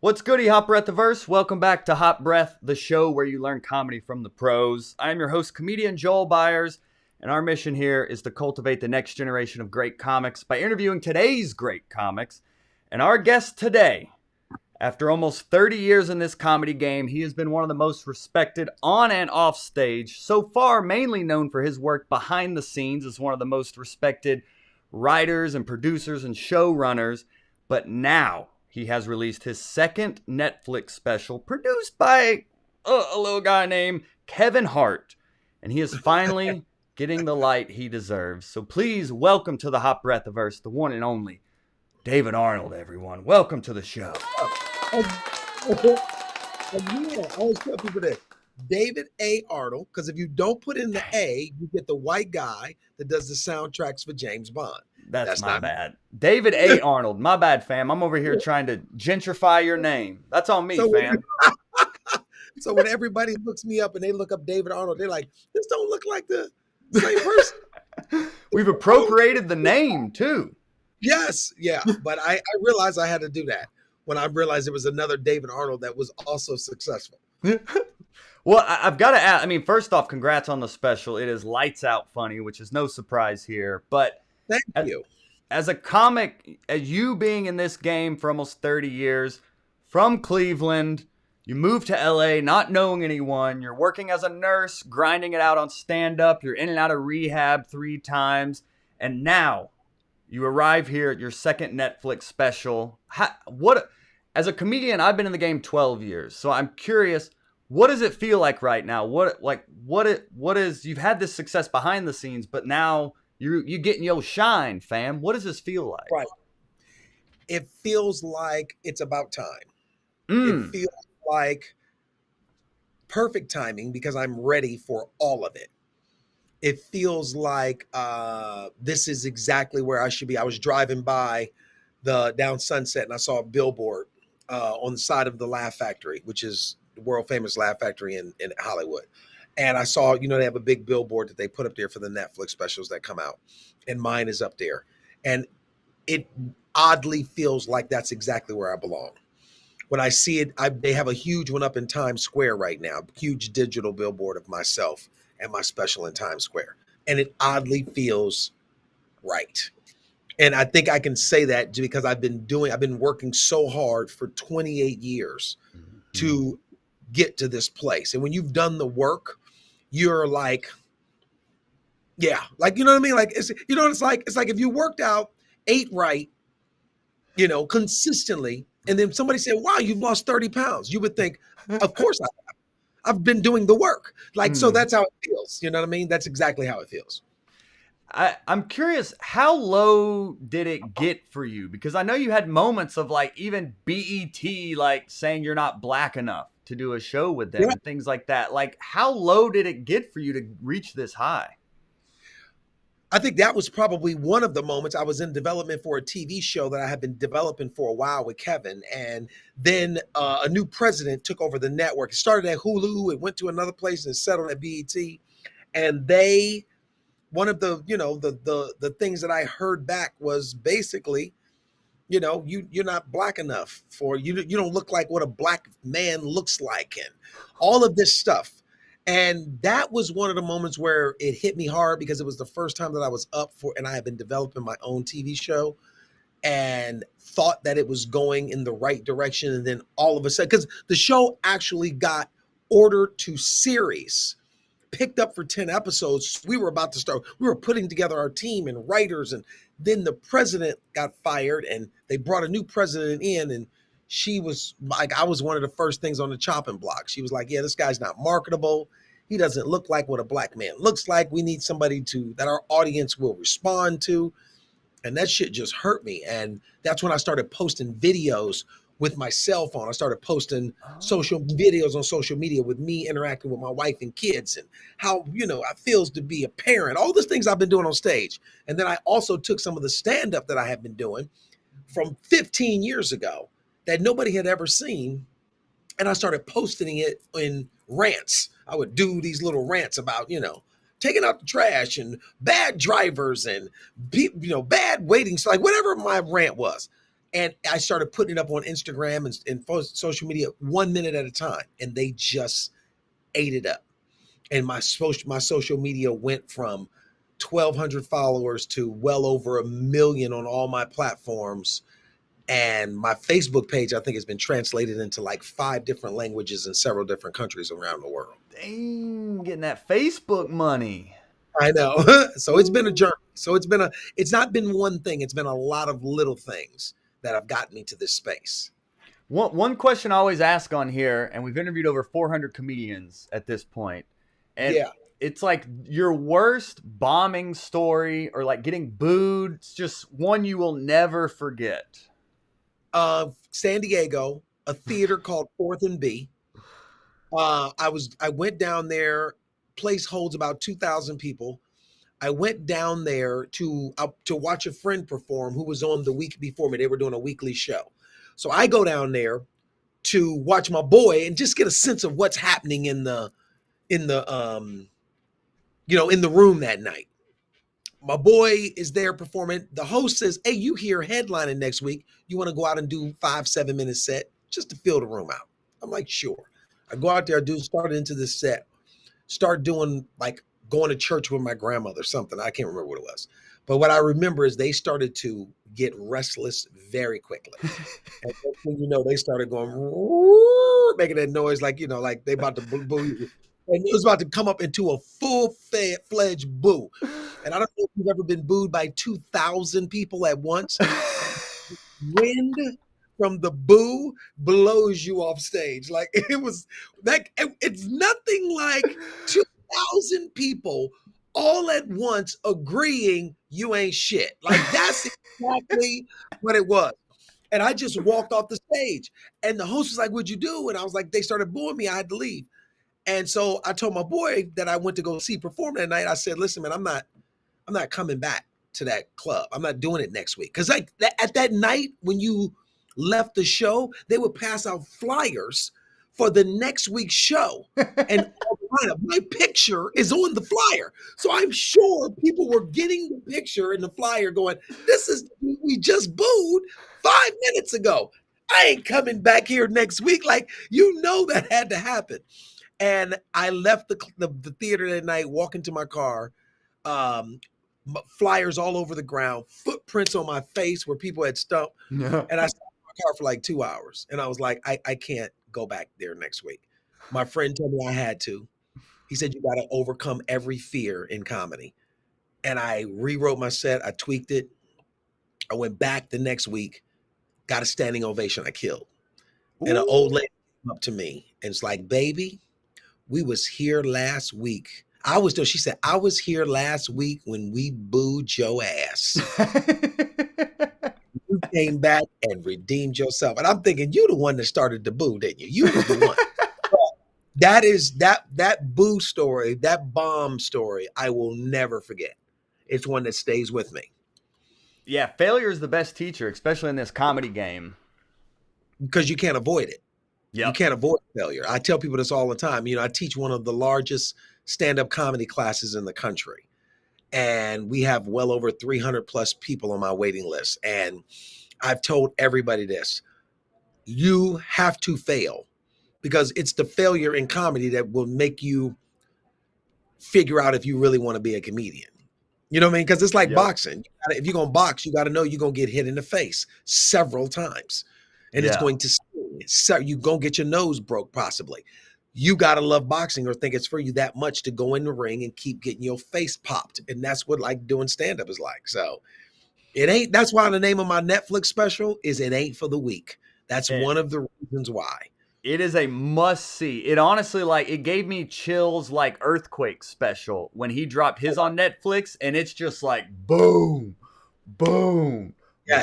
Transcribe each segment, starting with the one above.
What's goody, Hot Breath the Verse? Welcome back to Hot Breath, the show where you learn comedy from the pros. I am your host, comedian Joel Byers, and our mission here is to cultivate the next generation of great comics by interviewing today's great comics. And our guest today, after almost 30 years in this comedy game, he has been one of the most respected on and off stage, so far mainly known for his work behind the scenes as one of the most respected writers and producers and showrunners, but now he has released his second Netflix special produced by a little guy named Kevin Hart. And he is finally getting the light he deserves. So please welcome to the Hot Breathiverse, the one and only David Arnold, everyone. Welcome to the show. Again, I always tell people that David A. Arnold, because if you don't put in the A, you get the white guy that does the soundtracks for James Bond. That's my bad. David A. Arnold. My bad, fam. I'm over here trying to gentrify your name. That's on me, fam. So when everybody looks me up and they look up David Arnold, they're like, this don't look like the same person. We've appropriated the name, too. Yes, yeah. But I realized I had to do that when I realized it was another David Arnold that was also successful. Well, I've got to ask, first off, congrats on the special. It is lights out funny, which is no surprise here. But thank you. As a comic, as you being in this game for almost 30 years, from Cleveland, you moved to LA not knowing anyone. You're working as a nurse, grinding it out on stand-up. You're in and out of rehab 3 times. And now you arrive here at your second Netflix special. As a comedian, I've been in the game 12 years. So I'm curious, what does it feel like right now? You've had this success behind the scenes, but now you getting your shine, fam. What does this feel like? Right. It feels like it's about time. It feels like perfect timing because I'm ready for all of it. It feels like this is exactly where I should be. I was driving by down Sunset and I saw a billboard on the side of the Laugh Factory, which is the world famous Laugh Factory in Hollywood. And I saw, they have a big billboard that they put up there for the Netflix specials that come out. And mine is up there. And it oddly feels like that's exactly where I belong. When I see it, they have a huge one up in Times Square right now, huge digital billboard of myself and my special in Times Square. And it oddly feels right. And I think I can say that because I've been working so hard for 28 years to get to this place. And when you've done the work, you're like, yeah, like, you know what I mean? Like, it's like if you worked out, ate right, consistently, and then somebody said, wow, you've lost 30 pounds. You would think, of course I've been doing the work. Like, so that's how it feels. You know what I mean? That's exactly how it feels. I'm curious, how low did it get for you? Because I know you had moments of like even BET like saying you're not black enough to do a show with them and things like that. Like, how low did it get for you to reach this high? I think that was probably one of the moments. I was in development for a TV show that I had been developing for a while with Kevin. And then a new president took over the network. It started at Hulu. It went to another place and settled at BET. And one of the, the things that I heard back was basically, you're not black enough you don't look like what a black man looks like and all of this stuff. And that was one of the moments where it hit me hard because it was the first time that I was up for, and I had been developing my own TV show and thought that it was going in the right direction. And then all of a sudden, because the show actually got ordered to series, picked up for 10 episodes. We were putting together our team and writers, and then the president got fired and they brought a new president in, and she was like, I was one of the first things on the chopping block. She was like, yeah, this guy's not marketable. He doesn't look like what a black man looks like. We need somebody that our audience will respond to. And that shit just hurt me. And that's when I started posting videos with my cell phone. I started posting social videos on social media with me interacting with my wife and kids and how, it feels to be a parent, all those things I've been doing on stage. And then I also took some of the stand-up that I had been doing from 15 years ago that nobody had ever seen. And I started posting it in rants. I would do these little rants about, taking out the trash and bad drivers and, bad waiting. So like whatever my rant was. And I started putting it up on Instagram and social media 1 minute at a time, and they just ate it up. And my social media went from 1,200 followers to well over 1 million on all my platforms. And my Facebook page, I think, has been translated into like 5 different languages in several different countries around the world. Dang, getting that Facebook money. I know. So it's been a journey. So it's not been one thing. It's been a lot of little things that have gotten me to this space. One question I always ask on here, and we've interviewed over 400 comedians at this point, and Yeah. it's like your worst bombing story or like getting booed. It's just one you will never forget. San Diego, a theater called Fourth and B. I went down there. Place holds about 2,000 people. I went down there to watch a friend perform who was on the week before me. They were doing a weekly show. So I go down there to watch my boy and just get a sense of what's happening in the in the room that night. My boy is there performing. The host says, "Hey, you here headlining next week. You want to go out and do 5-7 minute set just to fill the room out?" I'm like, "Sure." I go out there, start into this set, start doing like going to church with my grandmother, something. I can't remember what it was. But what I remember is they started to get restless very quickly. And when you know, they started going, making that noise like, like they about to boo you. And it was about to come up into a full-fledged boo. And I don't know if you've ever been booed by 2,000 people at once. Wind from the boo blows you off stage. Like it was like it's nothing like 2,000 people all at once agreeing you ain't shit. Like that's exactly what it was. And I just walked off the stage. And the host was like, "What'd you do?" And I was like, "They started booing me. I had to leave." And so I told my boy that I went to go see perform that night. I said, "Listen, man, I'm not coming back to that club. I'm not doing it next week." Because like at that night when you left the show, they would pass out flyers for the next week's show. And my picture is on the flyer. So I'm sure people were getting the picture in the flyer going, "This is, we just booed 5 minutes ago. I ain't coming back here next week." Like, that had to happen. And I left the theater that night, walking to my car, um, flyers all over the ground, footprints on my face where people had stumped. Yeah. And I sat in my car for like 2 hours. And I was like, I can't go back there next week. My friend told me I had to. He said, "You got to overcome every fear in comedy." And I rewrote my set. I tweaked it. I went back the next week, got a standing ovation. I killed. And an old lady came up to me and it's like, "Baby, we was here last week." She said, "I was here last week when we booed your ass. You came back and redeemed yourself." And I'm thinking, you the one that started the boo, didn't you? You was the one. That is that boo story, that bomb story, I will never forget. It's one that stays with me. Yeah, failure is the best teacher, especially in this comedy game. Because you can't avoid it. Yep. You can't avoid failure. I tell people this all the time. I teach one of the largest stand-up comedy classes in the country. And we have well over 300 plus people on my waiting list. And I've told everybody this: you have to fail, because it's the failure in comedy that will make you figure out if you really want to be a comedian. You know what I mean? Because it's like boxing. If you're going to box, you got to know you're going to get hit in the face several times. And it's going to sting. So you're going to get your nose broke possibly. You got to love boxing or think it's for you that much to go in the ring and keep getting your face popped. And that's what like doing stand-up is like. So that's why the name of my Netflix special is It Ain't for the Weak. That's one of the reasons why. It is a must see. It honestly, like, it gave me chills like Earthquake special when he dropped his on Netflix, and it's just like boom, boom,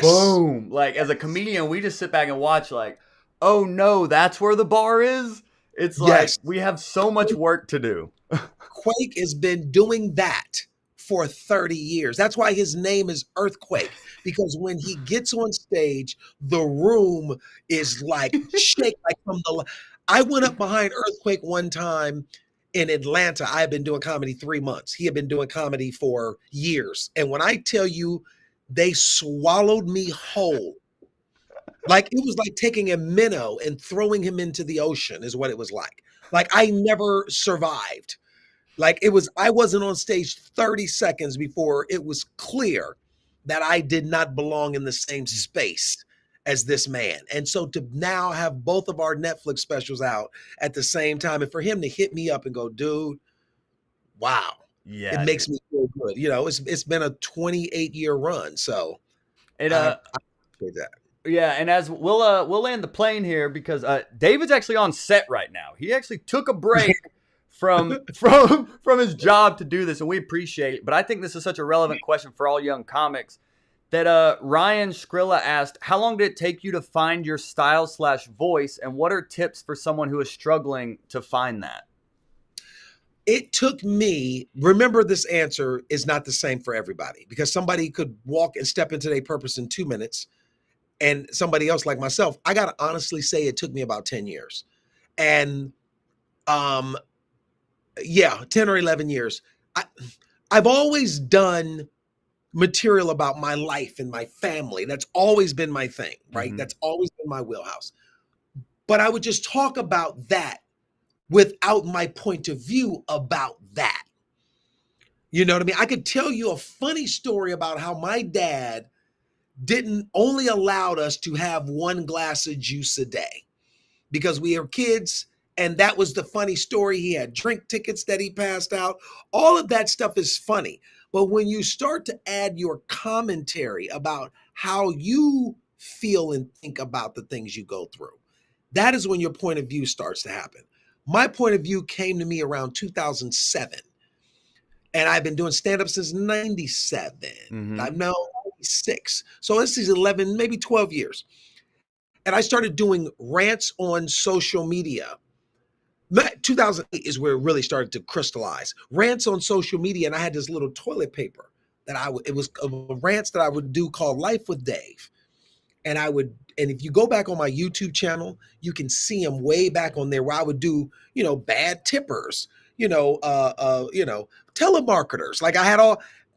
boom. Like, as a comedian, we just sit back and watch like, oh no, that's where the bar is? It's like, we have so much work to do. Quake has been doing that for 30 years. That's why his name is Earthquake, because when he gets on stage, the room is like shake like from the. I went up behind Earthquake one time in Atlanta. I had been doing comedy 3 months. He had been doing comedy for years. And when I tell you, they swallowed me whole. Like it was like taking a minnow and throwing him into the ocean is what it was like. Like I never survived. Like it was, I wasn't on stage 30 seconds before it was clear that I did not belong in the same space as this man. And so to now have both of our Netflix specials out at the same time, and for him to hit me up and go, dude, wow, it Yeah, makes dude. me feel good. You know, it's been a 28-year run. So And I appreciate that. yeah, and as we'll land the plane here because David's actually on set right now. He actually took a break from his job to do this, and we appreciate it. But I think this is such a relevant question for all young comics that Ryan Skrilla asked, how long did it take you to find your style/voice, and what are tips for someone who is struggling to find that? It took me, remember this answer is not the same for everybody because somebody could walk and step into their purpose in 2 minutes. And somebody else like myself, I got to honestly say it took me about 10 years. And um, yeah, 10 or 11 years. I, I've always done material about my life and my family. That's always been my thing, right? Mm-hmm. That's always been my wheelhouse. But I would just talk about that without my point of view about that. You know what I mean? I could tell you a funny story about how my dad didn't only allowed us to have one glass of juice a day because we were kids. And that was the funny story. He had drink tickets that he passed out. All of that stuff is funny. But when you start to add your commentary about how you feel and think about the things you go through, that is when your point of view starts to happen. My point of view came to me around 2007. And I've been doing stand up since 97. Mm-hmm. I'm now 96. So this is 11, maybe 12 years. And I started doing rants on social media. 2008 is where it really started to crystallize. Rants on social media, and I had this little toilet paper that it was rants that I would do called Life with Dave. And and if you go back on my YouTube channel, you can see them way back on there where I would do, bad tippers, telemarketers. Like I had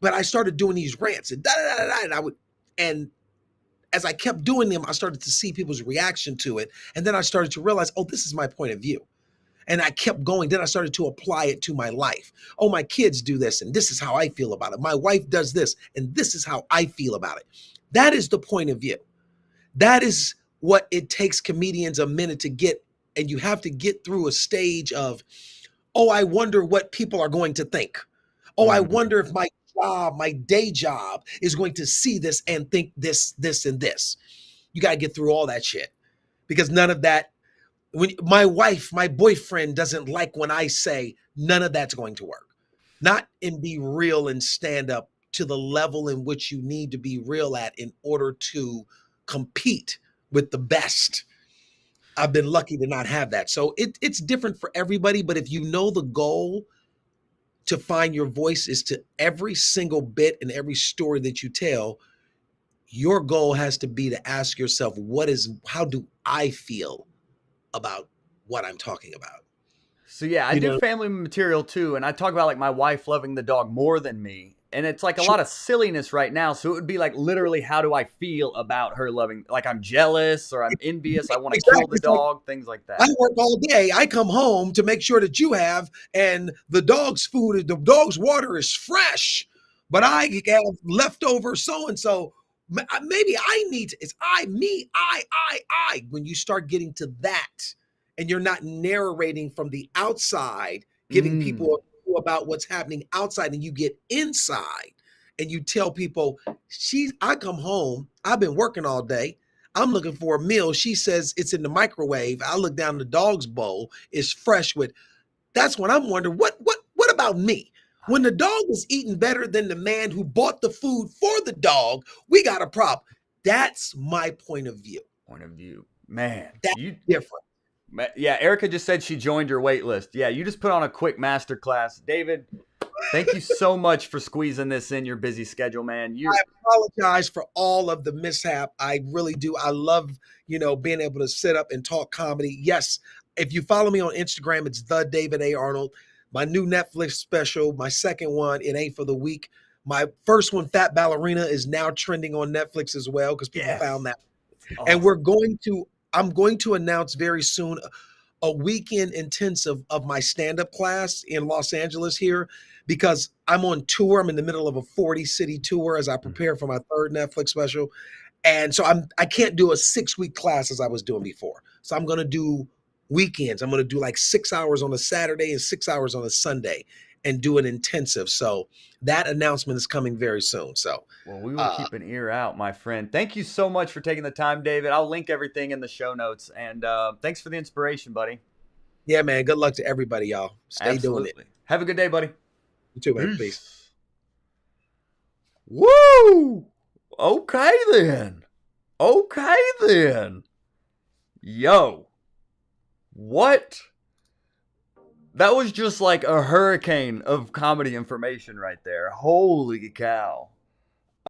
but I started doing these rants and da da da da, and as I kept doing them, I started to see people's reaction to it, and then I started to realize, oh, this is my point of view. And I kept going. Then I started to apply it to my life. Oh, my kids do this, and this is how I feel about it. My wife does this, and this is how I feel about it. That is the point of view. That is what it takes comedians a minute to get. And you have to get through a stage of, oh, I wonder what people are going to think. Oh, I Mm-hmm. wonder if my day job is going to see this and think this, this, and this. You got to get through all that shit because none of that, when my boyfriend doesn't like when I say none of that's going to work. Not in be real and stand up to the level in which you need to be real at in order to compete with the best. I've been lucky to not have that. So it's different for everybody, but if you know the goal to find your voice is to every single bit and every story that you tell, your goal has to be to ask yourself, how do I feel about what I'm talking about? So yeah, I You do know, family material too, and I talk about like my wife loving the dog more than me, and it's like a sure, lot of silliness right now. So it would be like literally, how do I feel about her loving? Like I'm jealous or I'm envious. I want to kill exactly. the It's like dog. Things like I that. work all day. I come home to make sure that you have, and the dog's water is fresh, but I have leftover so and so. Maybe I need to, it's I, me, I. When you start getting to that and you're not narrating from the outside, giving Mm. people a clue about what's happening outside, and you get inside and you tell people, I come home, I've been working all day. I'm looking for a meal. She says it's in the microwave. I look down the dog's bowl. It's fresh with. That's when I'm wondering what about me? When the dog is eating better than the man who bought the food for the dog, we got a problem. That's my point of view. Point of view, man. That's You, different. yeah. Erica just said she joined your wait list. Yeah, you just put on a quick master class, David. Thank you so much for squeezing this in your busy schedule, man. I apologize for all of the mishap. I really do. I love, being able to sit up and talk comedy. Yes, if you follow me on Instagram, it's the David A. Arnold. My new Netflix special, my second one, It Ain't for the Week. My first one, Fat Ballerina, is now trending on Netflix as well because people Yes. found that. And Oh, I'm going to announce very soon a weekend intensive of my stand-up class in Los Angeles here because I'm on tour. I'm in the middle of a 40 city tour as I prepare for my third Netflix special. And so I can't do a 6-week class as I was doing before. So I'm going to do weekends. I'm going to do like 6 hours on a Saturday and 6 hours on a Sunday and do an intensive. So that announcement is coming very soon. So well, we will uh keep an ear out, my friend. Thank you so much for taking the time, David. I'll link everything in the show notes. And thanks for the inspiration, buddy. yeah, man, good luck to everybody, y'all. Stay doing it. Absolutely. Have a good day, buddy. You too, man. Peace. Peace. Woo! Okay then. Okay then. Yo. What? That was just like a hurricane of comedy information right there. Holy cow.